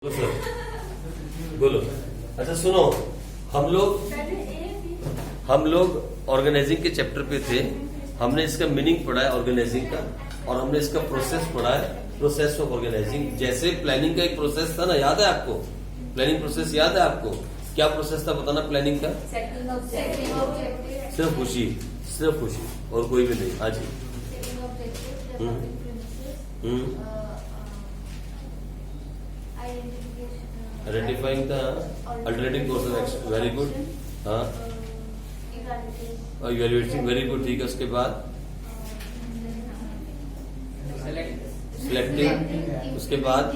बोलो सर, बोलो। अच्छा सुनो, हम लोग ऑर्गेनाइजिंग के चैप्टर पे थे। हमने इसका मीनिंग पढ़ा है ऑर्गेनाइजिंग का, और हमने इसका प्रोसेस पढ़ा है, प्रोसेस ऑफ ऑर्गेनाइजिंग। जैसे प्लानिंग का एक प्रोसेस था ना, याद है आपको? प्लानिंग प्रोसेस याद है आपको? क्या प्रोसेस था बताना प्लानिंग का? सिर्फ खुशी और कोई भी नहीं। हाँ जी। आइडेंटिफाइंग था, alternative course of action, very good. हाँ, इवैल्यूएटिंग, वेरी गुड। ठीक है, उसके बाद सिलेक्टिंग, उसके बाद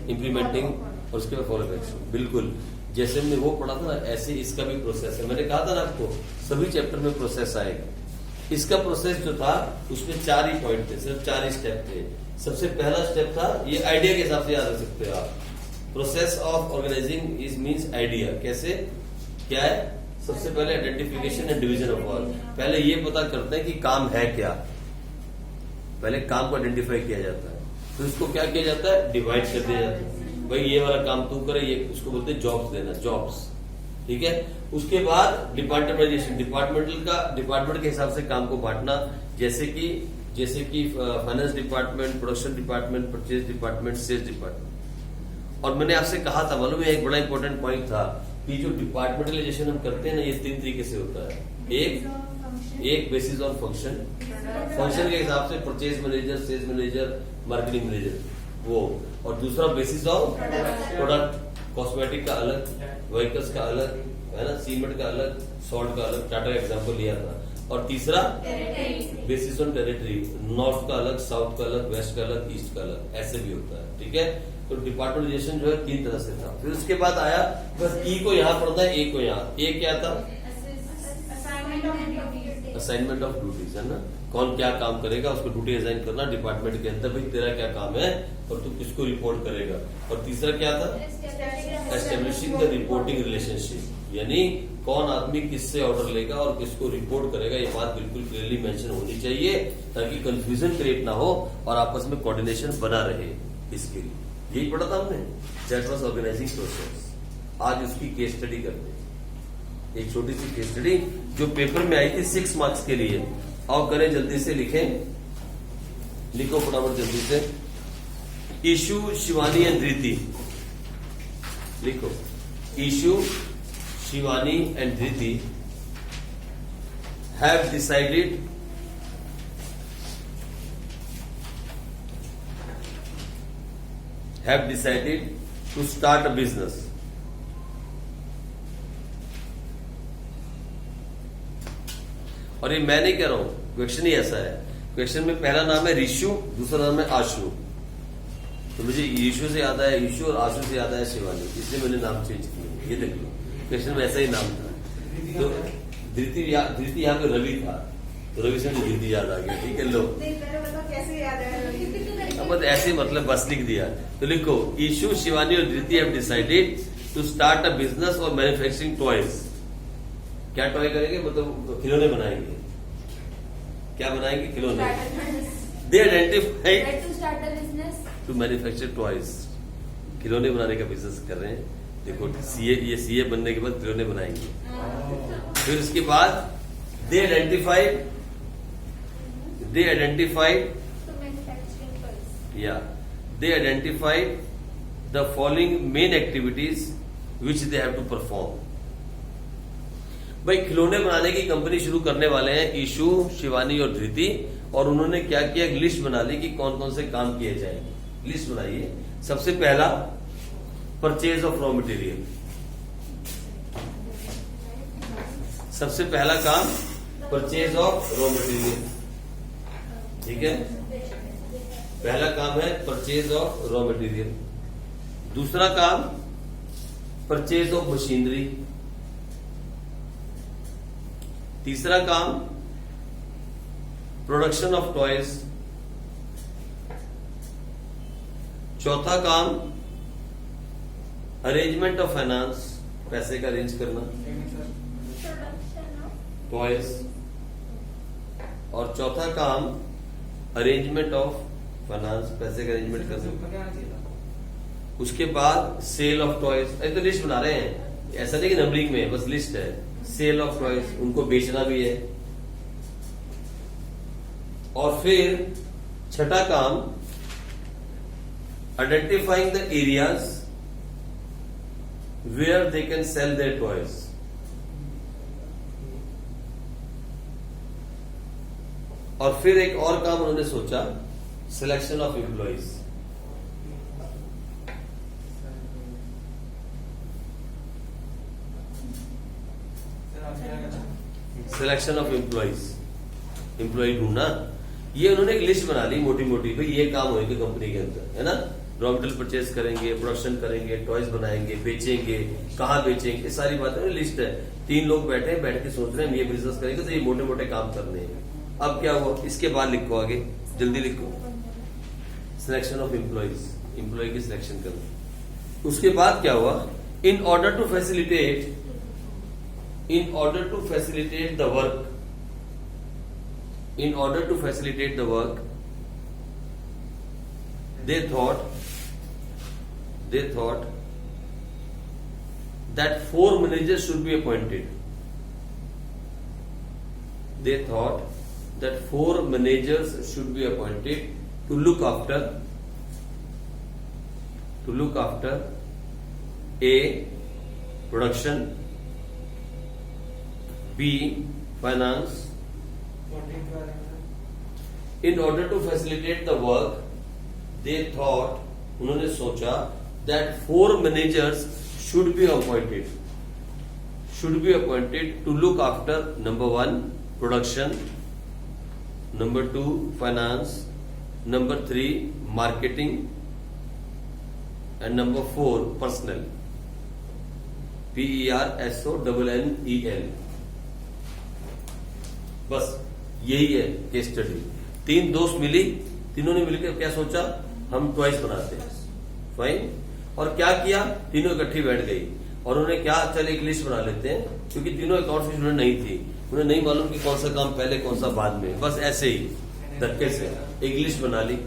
इम्प्लीमेंटिंग, और उसके बाद फॉलो एक्शन। बिल्कुल, जैसे हमने वो पढ़ा था ना, ऐसे इसका भी प्रोसेस है। मैंने कहा था ना आपको, सभी चैप्टर में प्रोसेस आएगा। इसका प्रोसेस जो था उसमें 4 ही पॉइंट थे, सिर्फ 4 ही स्टेप थे। सबसे पहला स्टेप था, ये आइडिया के हिसाब से याद रख सकते हो आप। Process of organising is means idea. कैसे, क्या है? सबसे पहले identification and division of work. पहले ये पता करते हैं कि काम है क्या। पहले काम को आइडेंटिफाई किया जाता है, तो इसको क्या किया जाता है? डिवाइड कर दिया जाता है। भाई ये वाला काम तू करे, ये उसको बोलते हैं जॉब्स देना, जॉब्स। ठीक है। उसके बाद डिपार्टमेंटाइजेशन, डिपार्टमेंट के हिसाब से काम को बांटना। जैसे कि finance department, production department, purchase department, sales department. और मैंने आपसे कहा था, मालूम है, एक बड़ा इंपॉर्टेंट पॉइंट था कि जो डिपार्टमेंटलाइजेशन हम करते हैं ना, ये 3 तरीके से होता है। एक बेसिस ऑन फंक्शन के हिसाब से, purchase manager, sales manager, marketing manager, वो। और दूसरा बेसिस ऑफ प्रोडक्ट, कॉस्मेटिक का अलग, व्हीकल्स का अलग, है ना, सीमेंट का अलग, सॉल्ट का अलग, टाटा का एग्जाम्पल लिया था। और तीसरा बेसिस ऑन टेरिटरी, नॉर्थ का अलग, साउथ का अलग, वेस्ट का अलग, ईस्ट का अलग, ऐसे भी होता है। ठीक है। तो डिपार्टमेंटाइजेशन जो है 3 तरह से था। फिर उसके बाद आया, बस ई को यहाँ पढ़ना है, ए को यहाँ। ए क्या था? असाइनमेंट ऑफ ड्यूटीज, है ना। कौन क्या काम करेगा, उसको ड्यूटी असाइन करना डिपार्टमेंट के अंदर। भाई तेरा क्या काम है और तू किसको रिपोर्ट करेगा। और तीसरा क्या था? एस्टेब्लिशिंग द रिपोर्टिंग रिलेशनशिप, यानी कौन आदमी किससे ऑर्डर लेगा और किसको रिपोर्ट करेगा। ये बात बिल्कुल क्लियरली मेंशन होनी चाहिए, ताकि कंफ्यूजन क्रिएट ना हो और आपस में कोऑर्डिनेशन बना रहे। इसके लिए यही पढ़ा था हमने, दैट वाज ऑर्गेनाइजिंग प्रोसेस। आज उसकी केस स्टडी करते हैं, एक छोटी सी केस स्टडी जो पेपर में आई थी 6 मार्क्स के लिए। आओ करें, जल्दी से लिखें, लिखो फटाफट जल्दी से। ईशु, शिवानी एंड धृति। लिखो, Ishu, Shivani and Dhriti have decided to start a business. और ये मैं नहीं कह रहा हूं, क्वेश्चन ही ऐसा है। क्वेश्चन में पहला नाम है ऋषु, दूसरा नाम है आशु। तो मुझे ऋषु से याद आया ईशु और आशु से याद आया शिवानी, इसलिए मैंने नाम चेंज किया। ये देख लो, क्वेश्चन में ऐसा ही नाम था। तो धृति यहाँ पे रवि था, तो रवि से मुझे धृति याद आ गया। ठीक है, लो कैसे याद आया? अब ऐसे मतलब बस लिख दिया। तो लिखो, ईशु, शिवानी और Dhriti have decided to start a business और मैन्युफैक्चरिंग टॉयज। क्या टॉय करेंगे? मतलब खिलौने बनाएंगे। क्या बनाएंगे? खिलौने। They identified to manufacture toys, खिलौने बनाने का बिजनेस कर रहे हैं। देखो, सीए बनने के बाद खिलौने बनाएंगे। फिर उसके बाद दे identified the following main activities which they have to perform. भाई खिलौने बनाने की कंपनी शुरू करने वाले हैं ईशु, शिवानी और धृति, और उन्होंने क्या किया? एक लिस्ट बना ली कि कौन कौन से काम किए जाएंगे। लिस्ट बनाइए। सबसे पहला, परचेज ऑफ रॉ मटेरियल। सबसे पहला काम परचेज ऑफ रॉ मटेरियल। ठीक है, पहला काम है परचेज ऑफ रॉ मटेरियल। दूसरा काम परचेज ऑफ मशीनरी। तीसरा काम प्रोडक्शन ऑफ टॉयज। चौथा काम अरेंजमेंट ऑफ फाइनेंस, पैसे का अरेंज करना, टॉयज। और चौथा काम अरेंजमेंट ऑफ फाइनेंस, पैसे का अरेंजमेंट कर सकते। उसके बाद सेल ऑफ टॉयज, एक तो लिस्ट बना रहे हैं, ऐसा नहीं कि नंबरिंग में बस लिस्ट है। सेल ऑफ टॉयज, उनको बेचना भी है। और फिर छठा काम, identifying the areas where they can sell their toys. और फिर एक और काम उन्होंने सोचा, selection of employees. Selection of employees, employ ढूंढना। ये उन्होंने एक लिस्ट बना ली मोटी मोटी, भाई ये काम होंगे कंपनी के अंदर, है ना। रॉ मटेरियल परचेज करेंगे, प्रोडक्शन करेंगे, टॉयज बनाएंगे, बेचेंगे, कहाँ बेचेंगे, ये सारी बातें लिस्ट है। 3 लोग बैठे हैं, बैठ के सोच रहे हैं हम ये बिजनेस करेंगे, तो ये मोटे मोटे काम करने हैं। अब क्या हुआ, इसके बाद लिखो आगे, जल्दी लिखो, सिलेक्शन ऑफ एम्प्लॉइज, एम्प्लॉय की सिलेक्शन करो। उसके बाद क्या हुआ, in order to facilitate the work, in order to facilitate the work, they thought that 4 managers should be appointed. They thought that 4 managers should be appointed to look after A, production, B, finance. In order to facilitate the work, they thought, उन्होंने सोचा, that 4 managers should be appointed to look after number 1, production, number 2, finance, number 3, marketing, and number 4, personnel. PERSONNEL। बस यही है case study. 3 दोस्त मिली, तीनों ने मिलकर क्या सोचा, हम टॉयज बनाते हैं, फाइन। और क्या किया, तीनों इकट्ठी बैठ गई और उन्होंने क्या, चल एक लिस्ट बना लेते हैं, क्योंकि तीनों अकाउंट्स की स्टूडेंट नहीं थी, उन्हें नहीं मालूम कि कौन सा काम पहले कौन सा बाद में, बस ऐसे ही धक्के से एक लिस्ट बना ली।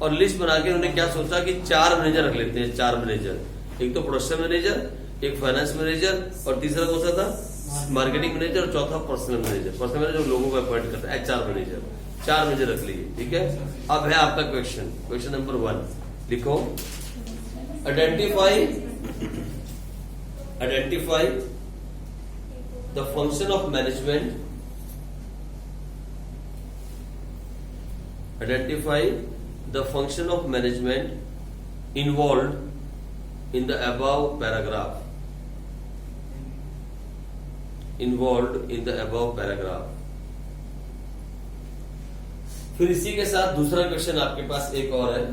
और लिस्ट बना के उन्होंने क्या सोचा कि 4 मैनेजर रख लेते हैं, 4 मैनेजर, एक तो प्रोडक्शन मैनेजर, एक फाइनेंस मैनेजर, और तीसरा कौन सा था, मार्केटिंग मैनेजर, और चौथा पर्सनल मैनेजर। पर्सनल मैनेजर लोगों को अपॉइंट करता है, HR मैनेजर। 4 मैनेजर रख लिए, ठीक है। अब है आपका क्वेश्चन नंबर 1, लिखो, identify the function of management, identify the function of management involve in the above paragraph, फिर इसी के साथ दूसरा क्वेश्चन आपके पास एक और है।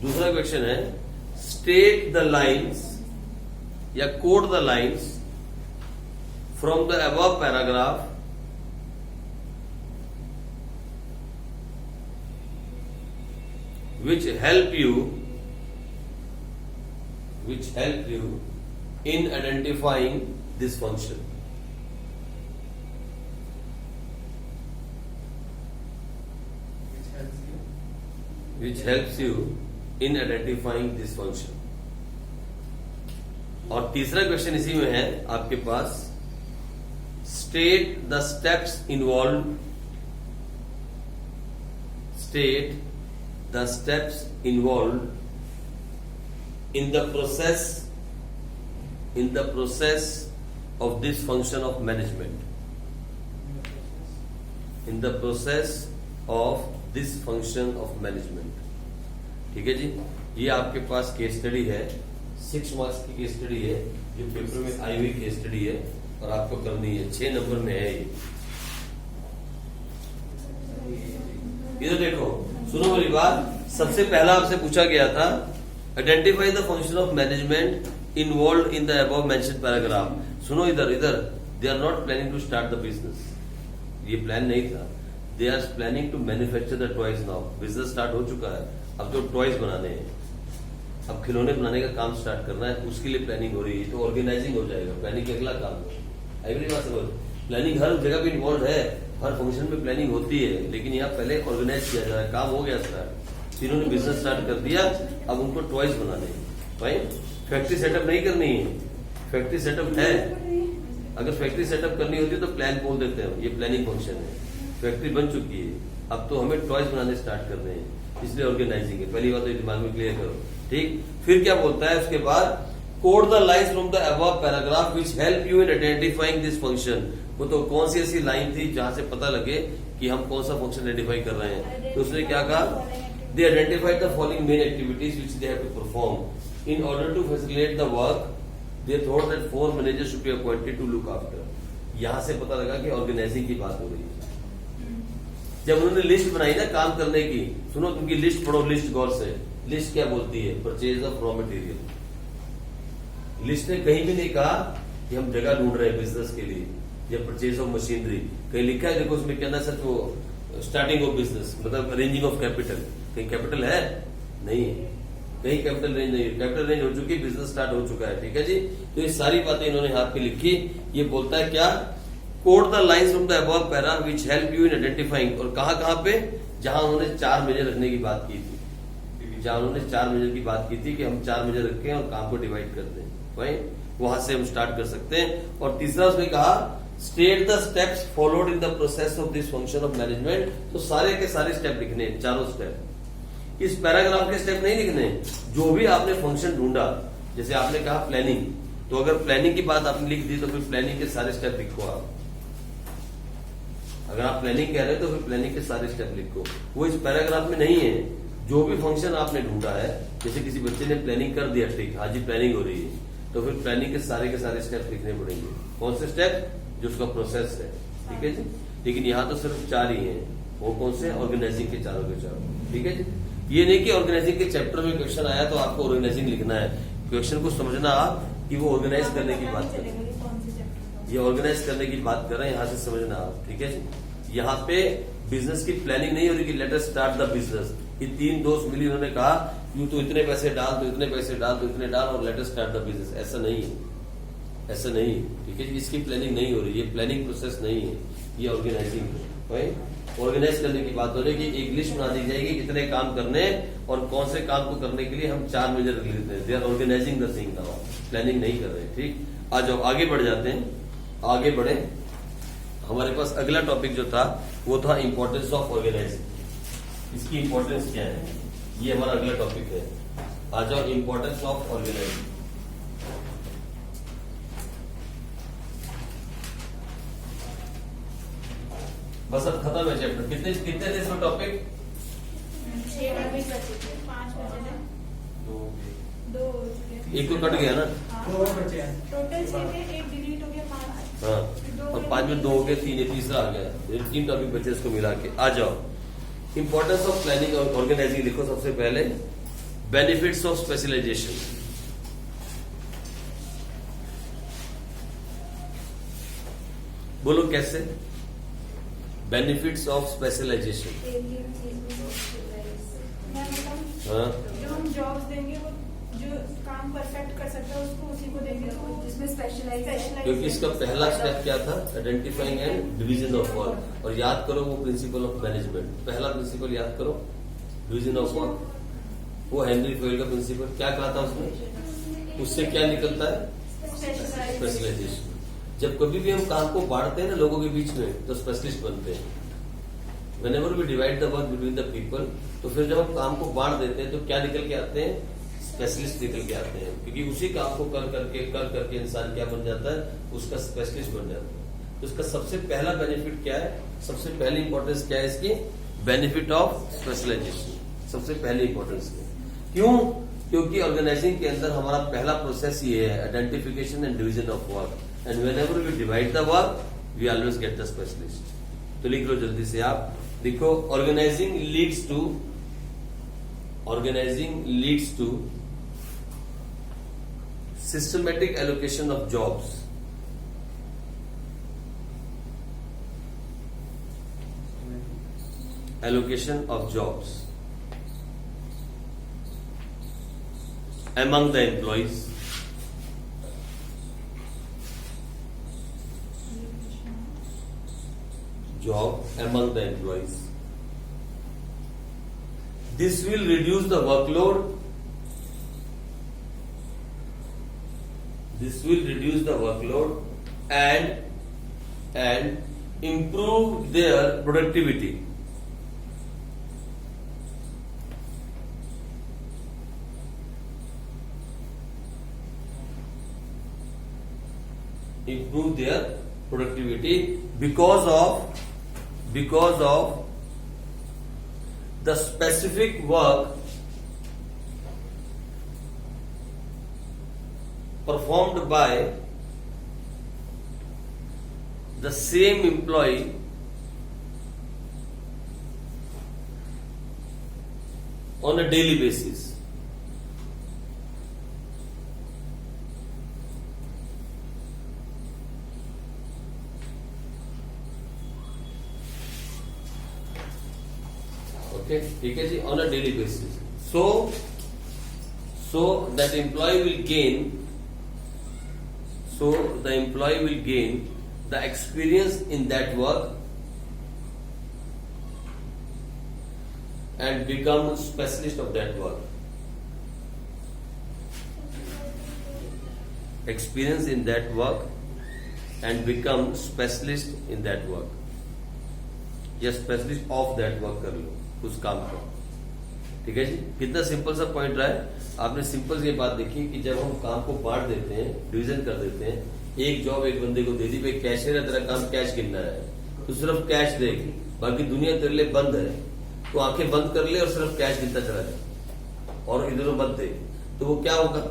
दूसरा क्वेश्चन है, स्टेट द लाइन्स या code the lines from the above paragraph which help you in identifying this function. Which helps you in identifying this function. और तीसरा क्वेश्चन इसी में है आपके पास, state the steps involved in the process of this function of management. In the process of this function of management. ठीक है जी, ये आपके पास केस स्टडी है, 6 मार्क्स की केस स्टडी है, जो पेपर में आई हुई केस स्टडी है और आपको करनी है, 6 नंबर में है ये। इधर देखो, सुनो मेरी बात। सबसे पहला आपसे पूछा गया था, identify the function of management involve in the above mentioned paragraph. सुनो इधर, they are not planning to start the business, ये प्लान नहीं था। They are planning to manufacture the toys now. Business start हो चुका है, अब तो टॉयज बनाने हैं, अब खिलौने बनाने का काम स्टार्ट करना है, उसके लिए प्लानिंग हो रही है, तो ऑर्गेनाइजिंग हो जाएगा, प्लानिंग अगला काम है। एवरी बात समझ, प्लानिंग हर जगह पे इन्वॉल्व है, हर फंक्शन में प्लानिंग होती है, लेकिन यहाँ पहले ऑर्गेनाइज किया जा रहा है। काम हो गया स्टार्ट, तीनों ने बिजनेस स्टार्ट कर दिया, अब उनको टॉयज बनाने हैं। भाई फैक्ट्री सेटअप नहीं करनी है, फैक्ट्री सेटअप है। अगर फैक्ट्री सेटअप करनी होती है तो प्लान बोल देते हैं, ये प्लानिंग फंक्शन है। फैक्ट्री बन चुकी है, अब तो हमें टॉयज बनाने स्टार्ट करने हैं, इसलिए ऑर्गेनाइजिंग है। पहली बात तो दिमाग में क्लियर करो, ठीक। फिर क्या बोलता है उसके बाद, code the lines from the above paragraph which help you in identifying this function. वो तो कौन सी ऐसी लाइन थी जहां से पता लगे कि हम कौन सा फंक्शन आइडेंटिफाई कर रहे हैं। तो उसने क्या कहा, they identified the following main activities which they have to perform in order to facilitate the work. They thought that 4 managers should be appointed to look after. यहां से पता लगा कि ऑर्गेनाइजिंग की बात हो रही है। जब उन्होंने लिस्ट बनाई ना काम करने की, सुनो तुमकी लिस्ट पढ़ो, लिस्ट गौर से। लिस्ट क्या बोलती है, purchase of raw material. List ने कहीं भी नहीं कहा कि हम जगह ढूंढ रहे हैं बिजनेस के लिए, या परचेज ऑफ मशीनरी। कहीं लिखा है, देखो उसमें कहना सच वो स्टार्टिंग ऑफ बिजनेस, मतलब अरेंजिंग ऑफ कैपिटल। कहीं कैपिटल है नहीं है, कहीं कैपिटल रेंज नहीं है। कैपिटल रेंज हो चुकी, बिजनेस स्टार्ट हो चुका है, ठीक है जी। तो ये सारी बातें इन्होंने हाथ पे लिखी। ये बोलता है क्या, code the lines from the above para which help you in identifying. और कहां पे, जहां उन्होंने 4 मेजर रखने की बात की थी, जहां उन्होंने 4 मेजर की बात की थी कि हम 4 मेजर रखें और काम को डिवाइड करते हैं, भाई वहां से हम स्टार्ट कर सकते हैं। और तीसरा उसने कहा, state the steps followed in the process of this function of management. तो सारे के सारे स्टेप लिखने, चारों स्टेप। इस पैराग्राफ के स्टेप नहीं लिखने, जो भी आपने फंक्शन ढूंढा। जैसे आपने कहा प्लानिंग, तो अगर प्लानिंग की बात आपने लिख दी तो फिर प्लानिंग के सारे स्टेप लिखो आप। अगर आप प्लानिंग कह रहे हो तो फिर प्लानिंग के सारे स्टेप लिखो। वो इस पैराग्राफ में नहीं है। जो भी फंक्शन आपने ढूंढा है, जैसे किसी बच्चे ने प्लानिंग कर दिया, ठीक, हाँ जी प्लानिंग हो रही है, तो फिर प्लानिंग के सारे स्टेप लिखने पड़ेंगे। कौन से स्टेप, जो उसका प्रोसेस है, ठीक है जी। लेकिन यहाँ तो सिर्फ 4 ही हैं। वो कौन से, ऑर्गेनाइजिंग के चारों के चारों, ठीक है जी। ये नहीं कि ऑर्गेनाइजिंग के चैप्टर में क्वेश्चन आया तो आपको ऑर्गेनाइजिंग लिखना है। क्वेश्चन को समझना आप कि वो ऑर्गेनाइज करने की बात कर रहे हैं, ये ऑर्गेनाइज करने की बात कर रहे हैं, यहाँ से समझना आप, ठीक है जी। यहाँ पे बिजनेस की प्लानिंग नहीं हो रही कि let us start the business. ये 3 दोस्त मिली, उन्होंने कहा यू तो इतने पैसे डाल, तो इतने पैसे डाल, तो इतने डाल, और let us start the business. ऐसा नहीं है, ऐसा नहीं है, ठीक है जी। इसकी प्लानिंग नहीं हो रही, ये प्लानिंग प्रोसेस नहीं है, ये ऑर्गेनाइजिंग है। भाई ऑर्गेनाइज करने की बात हो रही है कि एक लिस्ट बना दी जाएगी कितने काम करने, और कौन से काम को करने के लिए हम 4 मेजर लेते हैं। They are organising the thing now, planning नहीं कर रहे, ठीक। आ जाओ आगे बढ़ जाते हैं, आगे बढ़े। हमारे पास अगला टॉपिक जो था वो था इंपॉर्टेंस ऑफ ऑर्गेनाइजिंग। इसकी इंपॉर्टेंस क्या है, ये हमारा अगला टॉपिक है। आ जाओ, इंपॉर्टेंस ऑफ ऑर्गेनाइजिंग। बस अब खत्म है चैप्टर। कितने थे इसमें टॉपिक, 6 अभी बचे थे, 5 बचे थे, 2 एक तो कट गया ना, टोटल 6 थे, 1 डिलीट हो गया, 5। हाँ, और 5 में 2 हो गए, 3 तीसरा आ गया, 3 टॉपिक बचे इसको मिला के। आ जाओ, इंपॉर्टेंस ऑफ प्लानिंग और ऑर्गेनाइजिंग लिखो सबसे पहले। बेनिफिट्स ऑफ स्पेशलाइजेशन, बोलो कैसे, बेनिफिट्स ऑफ स्पेशलाइजेशन। हाँ, जो हम जॉब्स देंगे वो जो काम परफेक्ट कर सकता है उसको उसी को देंगे, तो जिसमें स्पेशलाइजेशन। क्योंकि इसका पहला स्टेप क्या था, identifying and division of work. और याद करो वो प्रिंसिपल ऑफ मैनेजमेंट, पहला प्रिंसिपल याद करो, डिवीजन ऑफ वर्क। वो हेनरी फॉयल का प्रिंसिपल क्या कहा था उसमें, उससे क्या निकलता है, स्पेशलाइजेशन। जब कभी भी हम काम को बांटते हैं ना लोगों के बीच में, तो स्पेशलिस्ट बनते हैं। Whenever we divide the work between the people, तो फिर जब हम काम को बांट देते हैं तो क्या निकल के आते हैं, स्पेशलिस्ट निकल के आते हैं। क्योंकि उसी काम को कर करके इंसान क्या बन जाता है, उसका स्पेशलिस्ट बन जाता है। तो उसका सबसे पहला बेनिफिट क्या है, सबसे पहली इंपॉर्टेंस क्या है इसकी, बेनिफिट ऑफ स्पेशलाइजेशन, सबसे पहली इंपॉर्टेंस है। क्यों, क्योंकि ऑर्गेनाइजिंग के अंदर हमारा पहला प्रोसेस ये है, identification and division of work. And whenever we divide the work we always get the specialist. तो लिख लो जल्दी से आप, देखो, organising leads to systematic allocation of jobs, among the employees, job among the employees. This will reduce the workload. This will reduce the workload and improve their productivity. Improve their productivity because of the specific work performed by the same employee on a daily basis. Okay, ठीक है जी, on a daily basis. So that employee will gain. So the employee will gain the experience in that work and become specialist of that work. Experience in that work and become specialist in that work. या specialist of that work कर लो उस काम को. ठीक है जी, कितना simple सा point रहा है. आपने सिंपल सी बात देखी कि जब हम काम को बांट देते हैं, डिवीजन कर देते हैं, एक जॉब एक बंदे को दे दी, भाई कैशियर है, तेरा काम कैश गिनना है, तो सिर्फ कैश देगी, बाकी दुनिया तेरे लिए बंद है, तो आंखें बंद कर ले और सिर्फ कैश गिनता चला जाए और इधर मत दे, तो वो क्या होगा.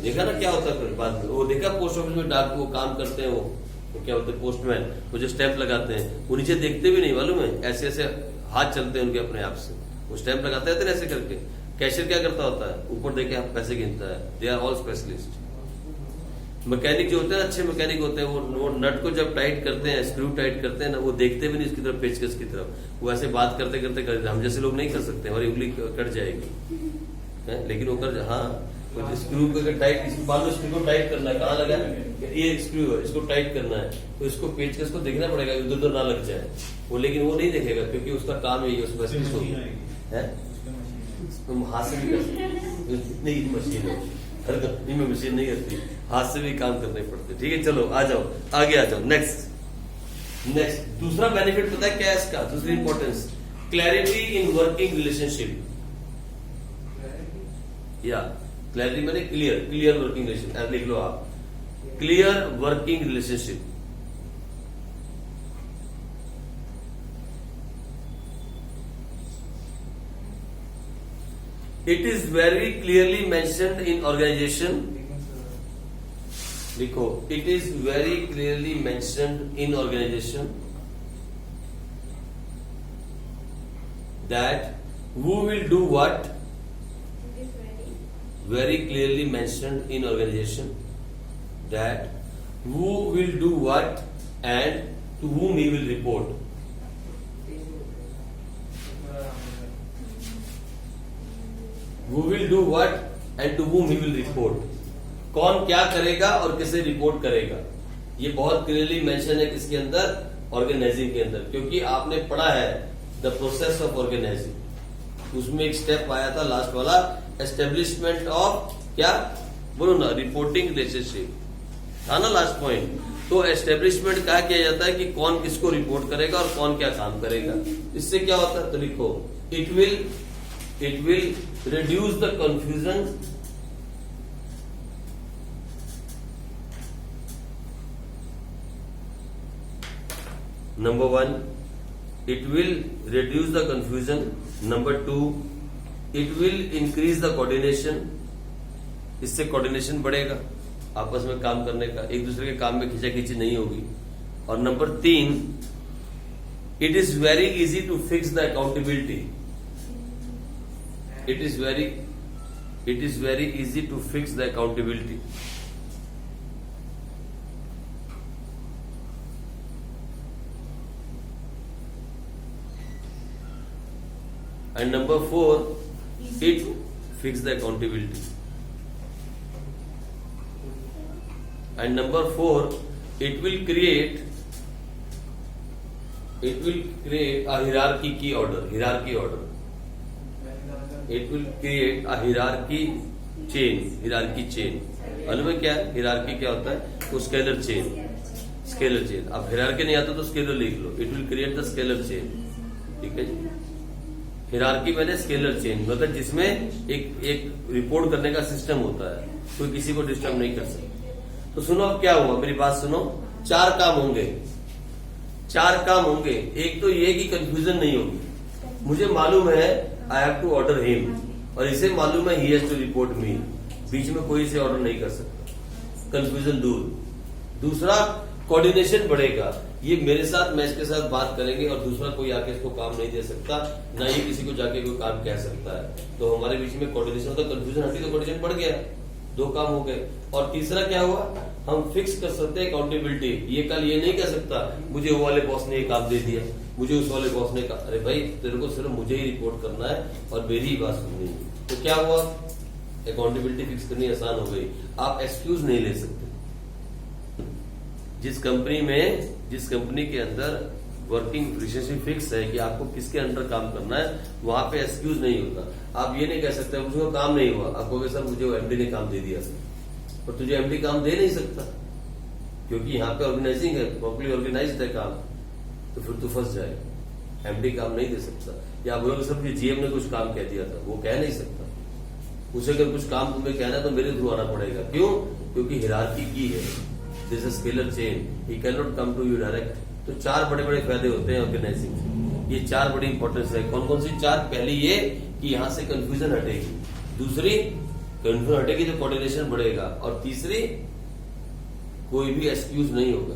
देखा ना क्या होता है फिर बाद में. वो देखा पोस्ट ऑफिस में डाक वो काम करते हैं, वो क्या होते हैं पोस्टमैन, वो जो स्टैंप लगाते हैं वो नीचे देखते भी नहीं, मालूम है, ऐसे ऐसे हाथ चलते हैं उनके अपने आप से, वो स्टैंप लगाते रहते हैं ऐसे करके. कैशियर क्या करता होता है, ऊपर देखे आप पैसे गिनता है. They are all specialist. Mechanic जो होते हैं, अच्छे मैकेनिक होते हैं, वो नट को जब टाइट करते हैं, स्क्रू टाइट करते हैं ना, वो देखते भी नहीं उसकी तरफ, पेचकस की तरफ, वो ऐसे बात करते करते करते, हम जैसे लोग नहीं कर सकते, हमारी उंगली कट जाएगी है? लेकिन वो कर, हाँ स्क्रू को टाइट, मान लो स्क्रू को टाइट करना है, कहाँ लगा, ये स्क्रू है, इसको टाइट करना है, तो इसको पेचकस को देखना पड़ेगा इधर उधर ना लग जाए वो, लेकिन वो नहीं देखेगा क्योंकि उसका काम यही है, स्पेशलिस्ट होगी है. तुम हाथ से भी कर सकते, इतनी मशीन है, हर कंपनी में मशीन नहीं करती, हाथ से भी काम करने पड़ते. ठीक है, चलो आ जाओ, आगे आ जाओ. नेक्स्ट दूसरा बेनिफिट पता है क्या है इसका, दूसरी importance, clarity in working relationship. या क्लैरिटी मैंने क्लियर वर्किंग रिलेशन, लिख लो आप, clear working relationship. It is very clearly mentioned in organization. देखो, it is very clearly mentioned in organization that who will do what. Very clearly mentioned in organization that who will do what and to whom he will report. Who will do what and to whom he will report. कौन क्या करेगा और किसे report करेगा, ये बहुत clearly mention है किसके अंदर, ऑर्गेनाइजिंग के अंदर. क्योंकि आपने पढ़ा है द प्रोसेस ऑफ ऑर्गेनाइजिंग, उसमें एक स्टेप आया था लास्ट वाला, एस्टेब्लिशमेंट ऑफ क्या बोलो ना, रिपोर्टिंग रिलेशनशिप था ना लास्ट पॉइंट. तो एस्टेब्लिशमेंट क्या किया जाता है कि कौन किसको रिपोर्ट करेगा और कौन क्या काम करेगा. इससे क्या होता है, तो लिखो, it will reduce the confusion number 1. It will reduce the confusion. Number 2, it will increase the coordination. इससे कोऑर्डिनेशन बढ़ेगा, आपस में काम करने का, एक दूसरे के काम में खींचाखींची नहीं होगी. और number 3, it is very easy to fix the accountability. It is very easy to fix the accountability. And number 4, it fix the accountability. And number 4, it will create It will create a hierarchy order. Hierarchy order. It will create a hierarchy chain. Hierarchy chain. मालूम है क्या है? Hierarchy क्या होता है? वो scalar chain. Scalar chain. अब hierarchy नहीं आता तो स्केलर लिख लो. It will create the scalar chain. ठीक है जी. हिरार्की मैंने स्केलर चेन, मतलब जिसमें एक रिपोर्ट करने का सिस्टम होता है, कोई किसी को डिस्टर्ब नहीं कर सकता. तो सुनो अब क्या हुआ, मेरी बात सुनो. 4 काम होंगे. 4 काम होंगे. एक तो ये कि कंफ्यूजन नहीं होगी. मुझे मालूम है I have to order him, और इसे मालूम है he has to report me. बीच में कोई इसे ऑर्डर नहीं कर सकता. कंफ्यूजन दूर. दूसरा, कोऑर्डिनेशन बढ़ेगा. ये मेरे साथ, मैं इसके साथ बात करेंगे और दूसरा कोई आके इसको काम नहीं दे सकता, ना ये किसी को जाके कोई काम कह सकता है. तो हमारे बीच में कोऑर्डिनेशन होता, कंफ्यूजन हटी तो कोऑर्डिनेशन बढ़ गया. 2 काम हो गए. और तीसरा क्या हुआ, हम फिक्स कर सकते हैं अकाउंटेबिलिटी. ये कल ये नहीं कह सकता मुझे वो वाले बॉस ने ये काम दे दिया, मुझे उस वाले बॉस ने कहा. अरे भाई, तेरे को सिर्फ मुझे ही रिपोर्ट करना है और मेरी ही बात सुननी है. तो क्या हुआ, अकाउंटेबिलिटी फिक्स करनी आसान हो गई. आप एक्सक्यूज नहीं ले सकते. जिस कंपनी के अंदर वर्किंग रिलेशनशिप फिक्स है कि आपको किसके अंडर काम करना है, वहां पे एक्सक्यूज नहीं होता. आप ये नहीं कह सकते मुझे काम नहीं हुआ. आप कहोगे सर मुझे एमडी ने काम दे दिया, और तुझे एमडी काम दे नहीं सकता क्योंकि यहाँ पे ऑर्गेनाइजिंग है, प्रॉपर्ली ऑर्गेनाइज्ड है काम. तो फिर तू फंस जाए. एमडी काम नहीं दे सकता. या बोलोगे सर मुझे जीएम ने कुछ काम कह दिया था, वो कह नहीं सकता. उसे अगर कुछ काम तुम्हें कहना है तो मेरे थ्रू आना पड़ेगा. क्यों? क्योंकि हिरार्की की है. This is scalar chain. He can not come to you direct. तो 4 बड़े बड़े फायदे होते हैं ऑर्गेनाइजिंग. ये 4 बड़ी इंपॉर्टेंस है. कौन कौन सी 4? पहली ये कि यहां से कंफ्यूजन हटेगी. दूसरी, कंफ्यूजन हटेगी तो कोऑर्डिनेशन बढ़ेगा. और तीसरी, कोई भी एक्सक्यूज नहीं होगा.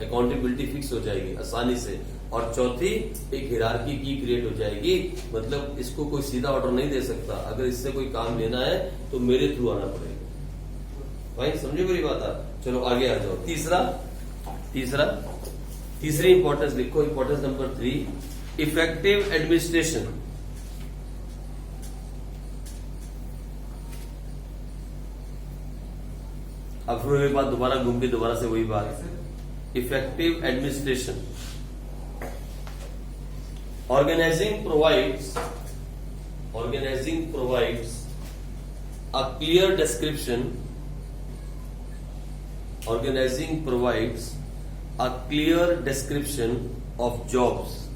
अकाउंटेबिलिटी फिक्स हो जाएगी आसानी से. और चौथी, एक हिरार्की की क्रिएट हो जाएगी. मतलब इसको कोई सीधा ऑर्डर नहीं दे सकता. अगर इससे कोई काम लेना है तो मेरे थ्रू आना पड़ेगा. भाई समझे मेरी बात आप? चलो आगे आ जाओ. तीसरी इंपॉर्टेंस लिखो. Importance number 3, effective administration. अब फिर वही बात दोबारा घूम के दोबारा से वही बात. Effective administration. Organizing provides a clear description. Organizing provides a clear description of jobs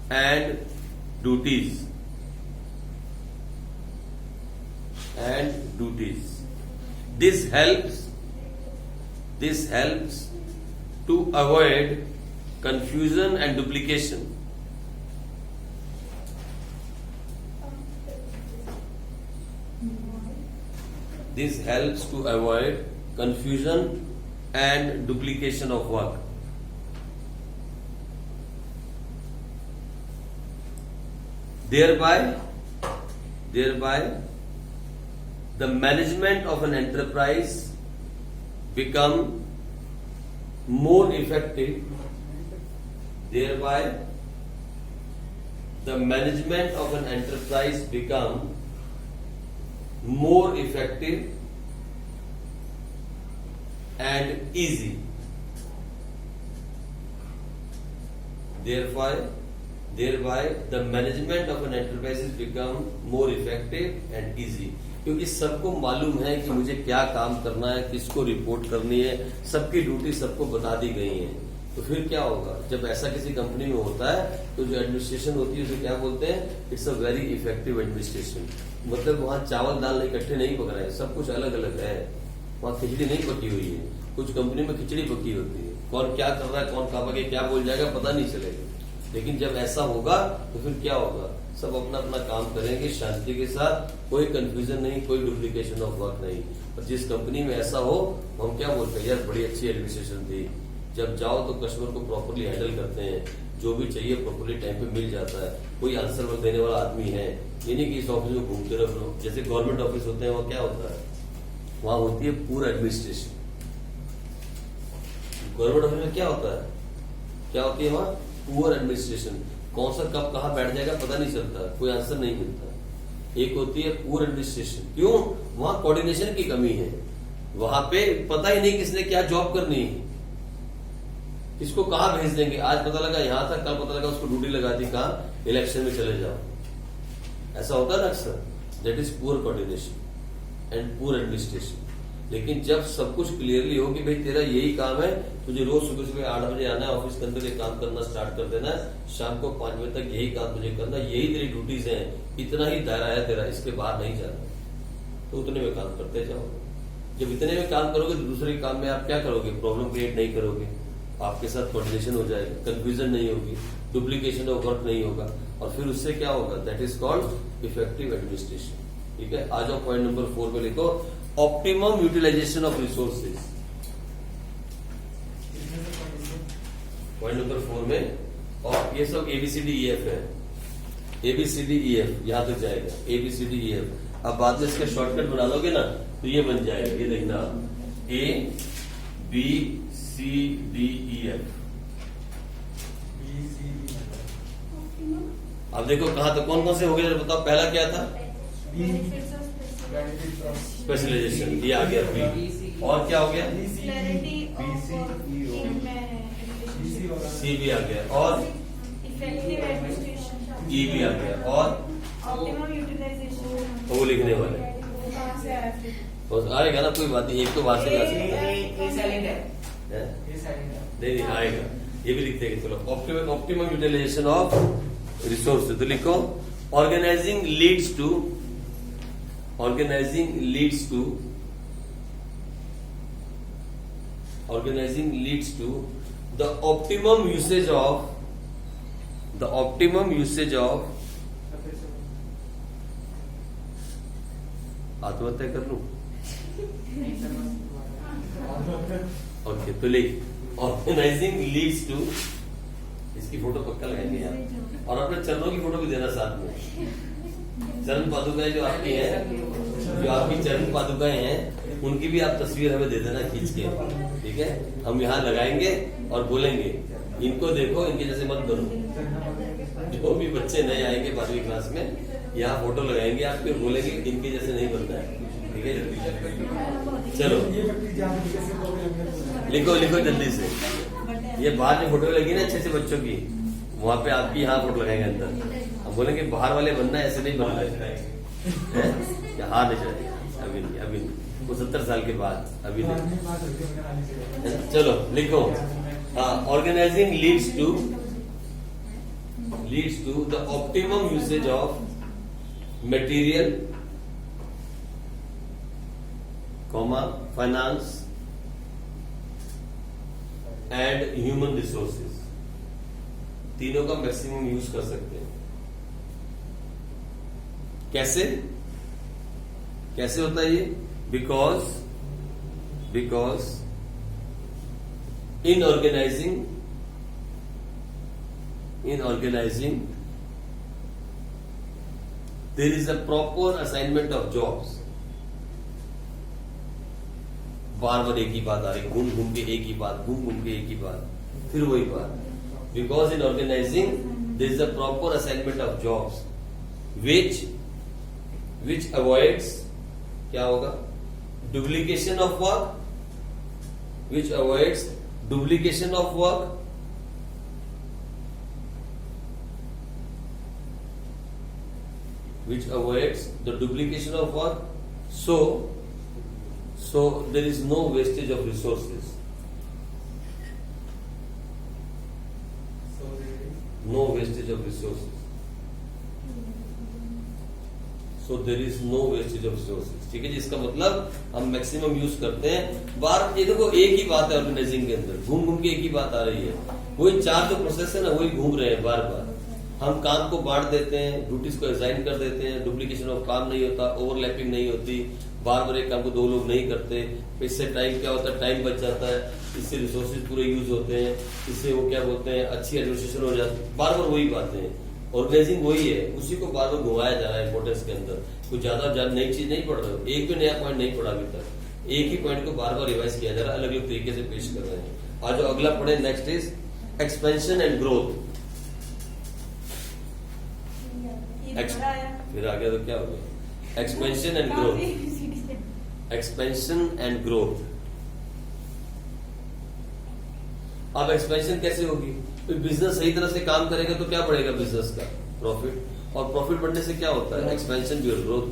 and duties. This helps to avoid confusion and duplication. This helps to avoid confusion and duplication of work. Thereby the management of an enterprise become more effective. Thereby the management of an enterprise become more effective and easy. Thereby the management of an enterprise become more effective and easy. क्योंकि सबको मालूम है कि मुझे क्या काम करना है, किसको रिपोर्ट करनी है, सबकी ड्यूटी सबको बता दी गई है. तो फिर क्या होगा, जब ऐसा किसी कंपनी में होता है तो जो एडमिनिस्ट्रेशन होती है उसे क्या बोलते हैं, it's a very effective administration. मतलब वहाँ चावल दाल इकट्ठे नहीं पक रहे हैं, सब कुछ अलग अलग है. वहाँ खिचड़ी नहीं पकी हुई है. कुछ कंपनी में खिचड़ी पकी होती है, कौन क्या कर रहा है, कौन कहाँ के क्या बोल जाएगा पता नहीं चलेगा. लेकिन जब ऐसा होगा तो फिर क्या होगा, सब अपना अपना काम करेंगे शांति के साथ, कोई कंफ्यूजन नहीं, कोई डुप्लीकेशन ऑफ वर्क नहीं. और जिस कंपनी में ऐसा हो हम क्या बोलते हैं, यार बड़ी अच्छी एडमिनिस्ट्रेशन थी. जब जाओ तो कस्टमर को प्रॉपरली हैंडल करते हैं, जो भी चाहिए प्रॉपरली टाइम पे मिल जाता है, कोई आंसर वर्क देने वाला आदमी है. ये नहीं कि इस ऑफिस में घूमते रहो. जैसे गवर्नमेंट ऑफिस होते हैं वहाँ क्या होता है, वहां होती है पूरा एडमिनिस्ट्रेशन. गवर्नमेंट ऑफिस में क्या होता है, क्या होती है वहाँ पुअर एडमिनिस्ट्रेशन. कौन सा कब कहाँ बैठ जाएगा पता नहीं चलता, कोई आंसर नहीं मिलता. एक होती है पुअर एडमिनिस्ट्रेशन. क्यों? वहां कोऑर्डिनेशन की कमी है. वहां पे पता ही नहीं किसने क्या जॉब करनी है. किसको कहाँ भेज देंगे, आज पता लगा यहाँ था, कल पता लगा उसको ड्यूटी लगा दी कहाँ, इलेक्शन में चले जाओ। ऐसा होता है ना अक्सर। That is poor coordination and poor administration. लेकिन जब सब कुछ क्लियरली हो कि भाई तेरा यही काम है, तुझे रोज सुबह सुबह 8 बजे आना है, ऑफिस के अंदर ये काम करना स्टार्ट कर देना है, शाम को 5 बजे तक यही काम तुझे करना, यही तेरी ड्यूटीज हैं, इतना ही दायरा है तेरा, इसके बाहर नहीं जाना, तो उतने में काम करते जाओ। जब इतने में काम करोगे तो दूसरे काम में आप क्या करोगे, प्रॉब्लम क्रिएट नहीं करोगे, आपके साथ कोऑर्डिनेशन हो जाएगा, कंफ्यूजन नहीं होगी, डुप्लीकेशन ऑफ वर्क नहीं होगा, और फिर उससे क्या होगा, that is called effective administration. ठीक है, आ जाओ पॉइंट नंबर 4 पे लिखो, optimum utilisation of resources. Point number 4 में, और ये सब ABCDEF है, ABCDEF यहां तक जाएगा, ABCDEF। अब बाद में इसका शॉर्टकट बना लोगे ना तो ये बन जाएगा, ये देखना ABCDEF। अब देखो कहां तक, कौन कौन से हो गए बताओ। पहला क्या था, स्पेशलाइजेशन, ये आ गया बी, और क्या हो गया, सी भी आ गया, और इफेक्टिव एडमिनिस्ट्रेशन, ई भी आ गया, और ऑप्टिमम यूटिलाइजेशन। वो लिखने वाले कहाँ से आया फिर? बस आएगा ना, कोई बात नहीं, एक तो वहां से ला सकते हैं। ये नहीं आएगा, ये भी लिखते हैं। चलो, ऑप्टिमम यूटिलाइजेशन ऑफ रिसोर्स, तो लिखो organising leads to the optimum usage of आत्महत्या कर लूं, ओके, तो लिख ऑर्गेनाइजिंग लीड्स टू, इसकी फोटो पक्का लगाएंगे यार, और अपने चरणों की फोटो भी देना साथ में। चरण पादुकाएं जो आपकी चरण पादुकाएं हैं, उनकी भी आप तस्वीर हमें दे देना खींच के, ठीक है। हम यहाँ लगाएंगे और बोलेंगे इनको देखो, इनके जैसे मत करो। जो भी बच्चे नए आएंगे 12वीं क्लास में, यहाँ फोटो लगाएंगे आपके, बोलेंगे इनके जैसे नहीं बनना है, ठीक है। चलो लिखो जल्दी से। ये बाहर जो फोटो लगी ना अच्छे से बच्चों की, वहां पे आपकी यहाँ फोटो लगाएंगे अंदर, हम बोलेंगे बाहर वाले बनना है, ऐसे नहीं बनना है, हाँ नहीं चलेगा, अभी नहीं, वो 70 साल के बाद, अभी नहीं। चलो लिखो, हाँ, organising leads to the optimum usage of material, finance and human resources, तीनों का मैक्सिमम यूज कर सकते हैं। कैसे होता है ये, because in organizing there is a proper assignment of jobs। बार एक ही बात आ रही, घूम घूम के एक ही बात, फिर वही बात। Because in organizing there is a proper assignment of jobs which avoids, क्या होगा, duplication of work, which avoids duplication of work, so there is no wastage of resources, ठीक है जी। इसका मतलब हम मैक्सिमम यूज करते हैं। बार ये देखो एक ही बात है ऑर्गेनाइजिंग के अंदर, घूम के एक ही बात आ रही है, वही 4 जो प्रोसेस है ना, वही घूम रहे हैं बार बार। हम काम को बांट देते हैं, ड्यूटीज को असाइन कर देते हैं, डुप्लीकेशन ऑफ काम नहीं होता, ओवरलैपिंग नहीं होती, बार एक काम को 2 लोग नहीं करते, इससे टाइम क्या होता है, टाइम बच जाता है, इससे रिसोर्सेज पूरे यूज होते हैं, इससे वो क्या बोलते हैं, अच्छी एडमिनिस्ट्रेशन हो जाती है। बार वही बातें हैं, ऑर्गेनाइजिंग वही है, उसी को बार घुमाया जा रहा है इंपोर्टेंस के अंदर। कुछ ज्यादा नई चीज नहीं पढ़ रहे हो, एक भी नया पॉइंट नहीं पढ़ा अभी तक, एक ही पॉइंट को बार रिवाइज किया जा रहा है, अलग अलग तरीके से पेश कर रहे हैं। आज जो अगला पढ़े, next is expansion and growth. फिर आ गया तो क्या हो गया, एक्सपेंशन एंड ग्रोथ। अब एक्सपेंशन कैसे होगी? बिजनेस सही तरह से काम करेगा तो क्या बढ़ेगा? बिजनेस का प्रॉफिट, और प्रॉफिट बढ़ने से क्या होता है? एक्सपेंशन भी और ग्रोथ।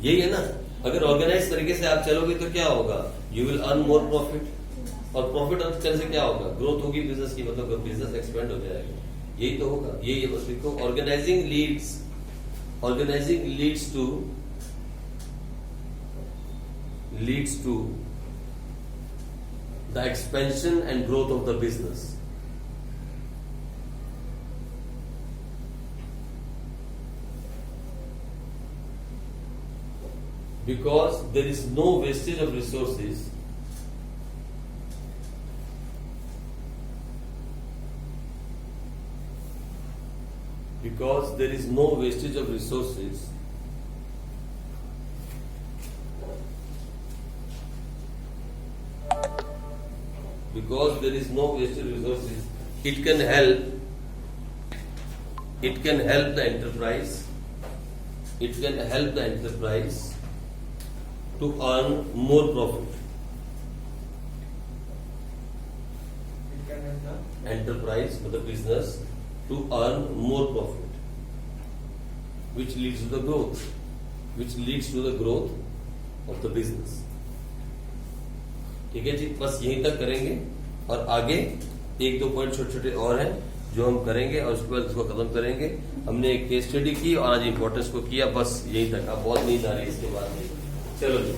यही है ना। अगर ऑर्गेनाइज तरीके से आप चलोगे तो क्या होगा? You will earn more profit, और प्रॉफिट अर्न करने से क्या होगा? ग्रोथ होगी बिजनेस की, मतलब बिजनेस एक्सपेंड हो जाएगा। यही तो होगा। यही है, बस लिखो organising leads to the expansion and growth of the business. Because there is no wastage of resources, because there is no wastage of resources, because there is no wasted resources, it can help the enterprise to earn more profit. Enterprise for the business to earn more profit, which leads to the growth of the business. ठीक है जी, बस यहीं तक करेंगे, और आगे एक दो पॉइंट छोटे छोटे और हैं जो हम करेंगे, और उसके बाद इसको खत्म करेंगे। हमने एक केस स्टडी की और आज इंपॉर्टेंस को किया, बस यहीं तक। अब बहुत नींद आ रही है इसके बाद। चलो जी।